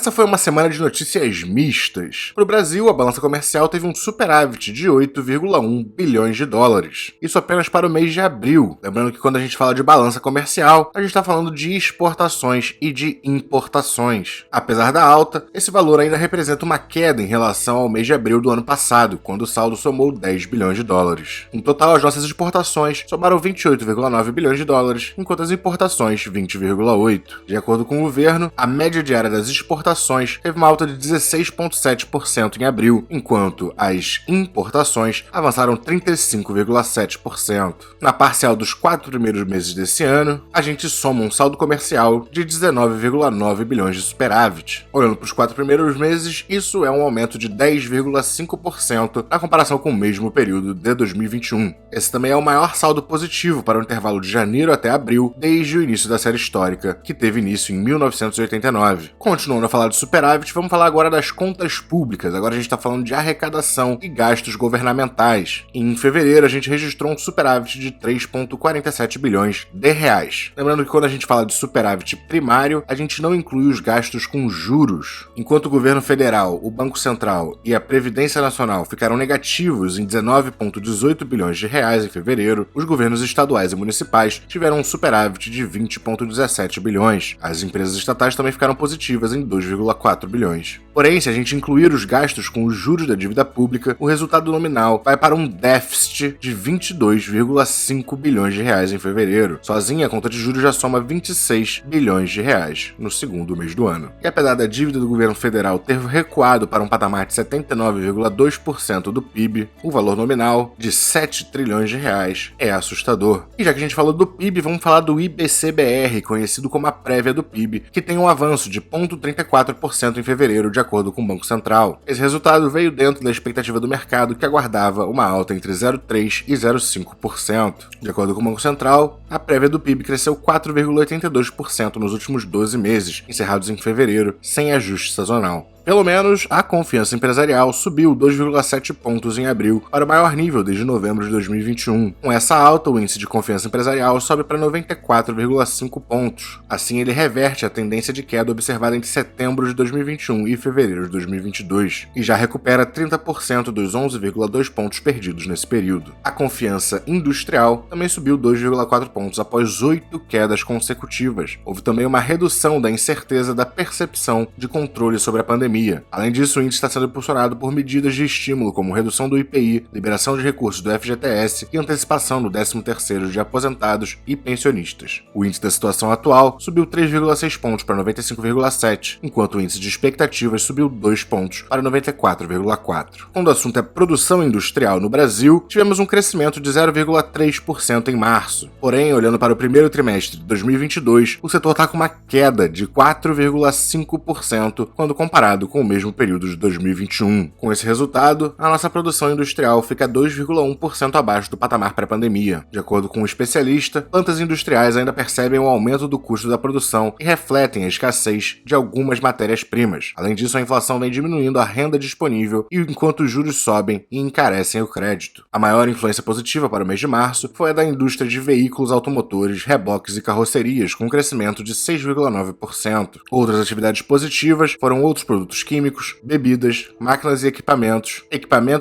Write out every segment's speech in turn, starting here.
Essa foi uma semana de notícias mistas. Para o Brasil, a balança comercial teve um superávit de 8,1 bilhões de dólares. Isso apenas para o mês de abril. Lembrando que quando a gente fala de balança comercial, a gente está falando de exportações e de importações. Apesar da alta, esse valor ainda representa uma queda em relação ao mês de abril do ano passado, quando o saldo somou 10 bilhões de dólares. No total, as nossas exportações somaram 28,9 bilhões de dólares, enquanto as importações 20,8. De acordo com o governo, a média diária das exportações teve uma alta de 16,7% em abril, enquanto as importações avançaram 35,7%. Na parcial dos 4 primeiros meses desse ano, a gente soma um saldo comercial de 19,9 bilhões de superávit. Olhando para os 4 primeiros meses, isso é um aumento de 10,5% na comparação com o mesmo período de 2021. Esse também é o maior saldo positivo para o intervalo de janeiro até abril, desde o início da série histórica, que teve início em 1989. Continuando a falar de superávit, vamos falar agora das contas públicas. Agora a gente está falando de arrecadação e gastos governamentais. Em fevereiro, a gente registrou um superávit de 3,47 bilhões de reais. Lembrando que quando a gente fala de superávit primário, a gente não inclui os gastos com juros. Enquanto o governo federal, o Banco Central e a Previdência Nacional ficaram negativos em 19,18 bilhões de reais em fevereiro, os governos estaduais e municipais tiveram um superávit de 20,17 bilhões. As empresas estatais também ficaram positivas em 2,4 bilhões. Porém, se a gente incluir os gastos com os juros da dívida pública, o resultado nominal vai para um déficit de 22,5 bilhões de reais em fevereiro. Sozinha, a conta de juros já soma 26 bilhões de reais no segundo mês do ano. E apesar da dívida do governo federal ter recuado para um patamar de 79,2% do PIB, o valor nominal de 7 trilhões de reais é assustador. E já que a gente falou do PIB, vamos falar do IBCBR, conhecido como a prévia do PIB, que tem um avanço de 0,34% em fevereiro, de acordo com o Banco Central. Esse resultado veio dentro da expectativa do mercado, que aguardava uma alta entre 0,3% e 0,5%. De acordo com o Banco Central, a prévia do PIB cresceu 4,82% nos últimos 12 meses, encerrados em fevereiro, sem ajuste sazonal. Pelo menos, a confiança empresarial subiu 2,7 pontos em abril para o maior nível desde novembro de 2021. Com essa alta, o índice de confiança empresarial sobe para 94,5 pontos. Assim, ele reverte a tendência de queda observada entre setembro de 2021 e fevereiro de 2022, e já recupera 30% dos 11,2 pontos perdidos nesse período. A confiança industrial também subiu 2,4 pontos após 8 quedas consecutivas. Houve também uma redução da incerteza da percepção de controle sobre a pandemia. Além disso, o índice está sendo impulsionado por medidas de estímulo, como redução do IPI, liberação de recursos do FGTS e antecipação do 13º de aposentados e pensionistas. O índice da situação atual subiu 3,6 pontos para 95,7, enquanto o índice de expectativas subiu 2 pontos para 94,4. Quando o assunto é produção industrial no Brasil, tivemos um crescimento de 0,3% em março. Porém, olhando para o primeiro trimestre de 2022, o setor está com uma queda de 4,5% quando comparado com o mesmo período de 2021. Com esse resultado, a nossa produção industrial fica 2,1% abaixo do patamar pré-pandemia. De acordo com um especialista, plantas industriais ainda percebem o aumento do custo da produção e refletem a escassez de algumas matérias-primas. Além disso, a inflação vem diminuindo a renda disponível e enquanto os juros sobem e encarecem o crédito. A maior influência positiva para o mês de março foi a da indústria de veículos automotores, reboques e carrocerias, com um crescimento de 6,9%. Outras atividades positivas foram outros produtos químicos, bebidas, máquinas e equipamentos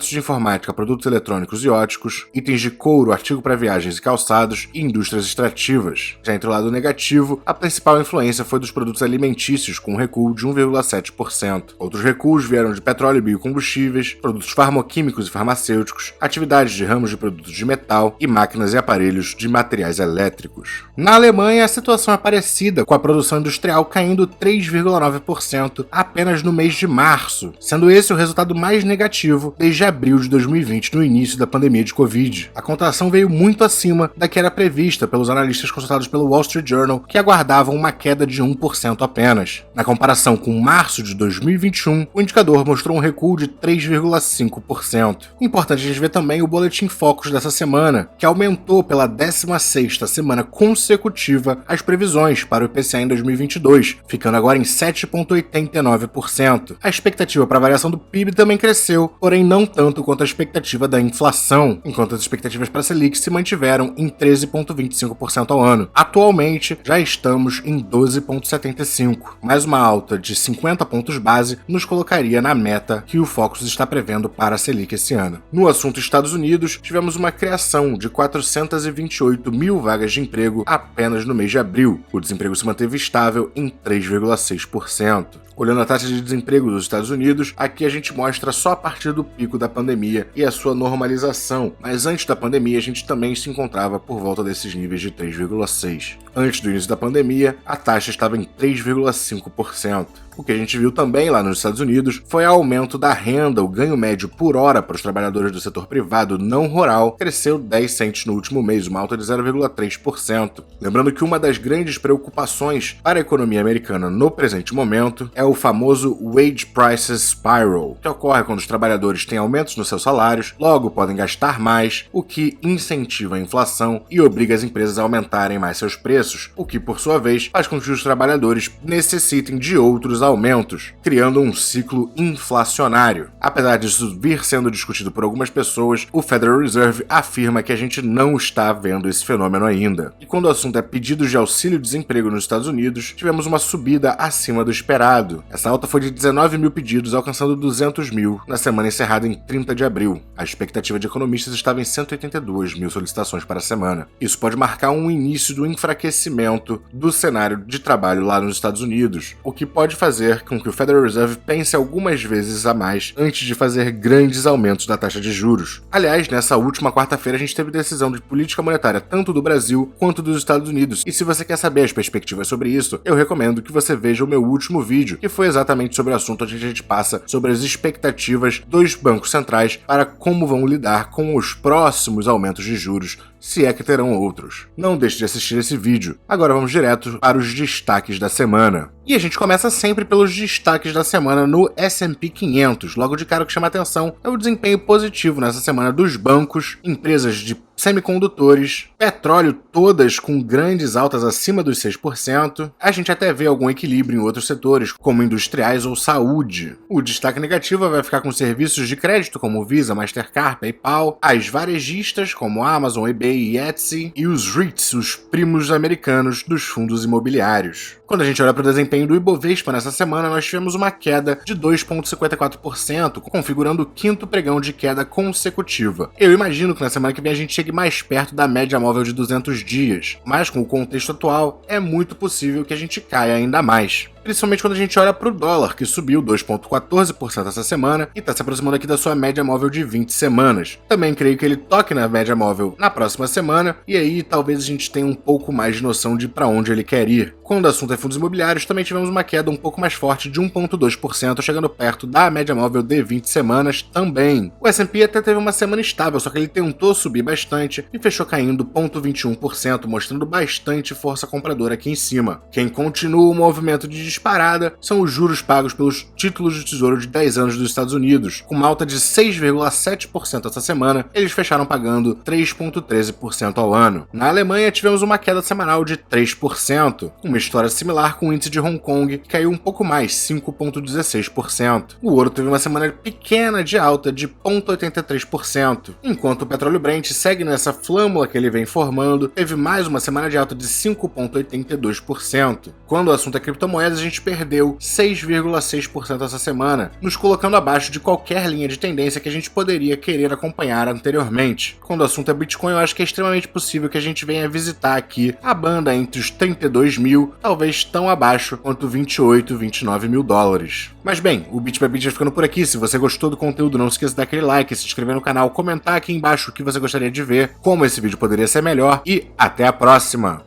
de informática, produtos eletrônicos e óticos, itens de couro, artigo para viagens e calçados e indústrias extrativas. Já entre o lado negativo, a principal influência foi dos produtos alimentícios, com um recuo de 1,7%. Outros recuos vieram de petróleo e biocombustíveis, produtos farmoquímicos e farmacêuticos, atividades de ramos de produtos de metal e máquinas e aparelhos de materiais elétricos. Na Alemanha, a situação é parecida, com a produção industrial caindo 3,9% apenas no mês de março, sendo esse o resultado mais negativo desde abril de 2020, no início da pandemia de Covid. A contração veio muito acima da que era prevista pelos analistas consultados pelo Wall Street Journal, que aguardavam uma queda de 1% apenas. Na comparação com março de 2021, o indicador mostrou um recuo de 3,5%. Importante a gente ver também o Boletim Focus dessa semana, que aumentou pela 16ª semana consecutiva as previsões para o IPCA em 2022, ficando agora em 7,89%. 0,5%. A expectativa para a variação do PIB também cresceu, porém não tanto quanto a expectativa da inflação, enquanto as expectativas para a Selic se mantiveram em 13,25% ao ano. Atualmente, já estamos em 12,75%. Mais uma alta de 50 pontos base nos colocaria na meta que o Focus está prevendo para a Selic esse ano. No assunto Estados Unidos, tivemos uma criação de 428 mil vagas de emprego apenas no mês de abril. O desemprego se manteve estável em 3,6%. Olhando a taxa de desemprego dos Estados Unidos, aqui a gente mostra só a partir do pico da pandemia e a sua normalização, mas antes da pandemia a gente também se encontrava por volta desses níveis de 3,6%. Antes do início da pandemia, a taxa estava em 3,5%. O que a gente viu também lá nos Estados Unidos foi o aumento da renda, o ganho médio por hora para os trabalhadores do setor privado não rural cresceu 10 cents no último mês, uma alta de 0,3%. Lembrando que uma das grandes preocupações para a economia americana no presente momento é o famoso Wage Prices Spiral, que ocorre quando os trabalhadores têm aumentos nos seus salários, logo podem gastar mais, o que incentiva a inflação e obriga as empresas a aumentarem mais seus preços, o que, por sua vez, faz com que os trabalhadores necessitem de outros aumentos, criando um ciclo inflacionário. Apesar disso vir sendo discutido por algumas pessoas, o Federal Reserve afirma que a gente não está vendo esse fenômeno ainda. E quando o assunto é pedidos de auxílio-desemprego nos Estados Unidos, tivemos uma subida acima do esperado. Essa alta foi de 19 mil pedidos, alcançando 200 mil na semana encerrada em 30 de abril. A expectativa de economistas estava em 182 mil solicitações para a semana. Isso pode marcar um início do enfraquecimento do cenário de trabalho lá nos Estados Unidos, o que pode fazer com que o Federal Reserve pense algumas vezes a mais antes de fazer grandes aumentos da taxa de juros. Aliás, nessa última quarta-feira a gente teve decisão de política monetária tanto do Brasil quanto dos Estados Unidos, e se você quer saber as perspectivas sobre isso, eu recomendo que você veja o meu último vídeo, que foi exatamente sobre o assunto onde a gente passa sobre as expectativas dos bancos centrais para como vão lidar com os próximos aumentos de juros, se é que terão outros. Não deixe de assistir esse vídeo. Agora vamos direto para os destaques da semana. E a gente começa sempre pelos destaques da semana no S&P 500. Logo de cara o que chama atenção é o desempenho positivo nessa semana dos bancos, empresas de semicondutores, petróleo todas com grandes altas acima dos 6%. A gente até vê algum equilíbrio em outros setores, como industriais ou saúde. O destaque negativo vai ficar com serviços de crédito como Visa, Mastercard, PayPal, as varejistas como Amazon, eBay e Etsy, e os REITs, os primos americanos dos fundos imobiliários. Quando a gente olha para o desempenho do Ibovespa nessa semana, nós tivemos uma queda de 2,54%, configurando o quinto pregão de queda consecutiva. Eu imagino que na semana que vem a gente chegue mais perto da média móvel de 200 dias, mas com o contexto atual, é muito possível que a gente caia ainda mais. Principalmente quando a gente olha para o dólar, que subiu 2,14% essa semana e está se aproximando aqui da sua média móvel de 20 semanas. Também creio que ele toque na média móvel na próxima semana, e aí talvez a gente tenha um pouco mais de noção de para onde ele quer ir. Quando o assunto é fundos imobiliários, também tivemos uma queda um pouco mais forte de 1,2%, chegando perto da média móvel de 20 semanas também. O S&P até teve uma semana estável, só que ele tentou subir bastante e fechou caindo 0,21%, mostrando bastante força compradora aqui em cima. Quem continua o movimento de disparada são os juros pagos pelos títulos de tesouro de 10 anos dos Estados Unidos. Com uma alta de 6,7% essa semana, eles fecharam pagando 3,13% ao ano. Na Alemanha, tivemos uma queda semanal de 3%, uma história similar com o índice de Hong Kong, que caiu um pouco mais, 5,16%. O ouro teve uma semana pequena de alta de 0,83%, enquanto o petróleo Brent segue nessa flâmula que ele vem formando, teve mais uma semana de alta de 5,82%. Quando o assunto é criptomoedas, a gente perdeu 6,6% essa semana, nos colocando abaixo de qualquer linha de tendência que a gente poderia querer acompanhar anteriormente. Quando o assunto é Bitcoin, eu acho que é extremamente possível que a gente venha visitar aqui a banda entre os 32 mil, talvez tão abaixo quanto 28, 29 mil dólares. Mas bem, o Bit by Bit vai ficando por aqui. Se você gostou do conteúdo, não esqueça de dar aquele like, se inscrever no canal, comentar aqui embaixo o que você gostaria de ver, como esse vídeo poderia ser melhor, e até a próxima!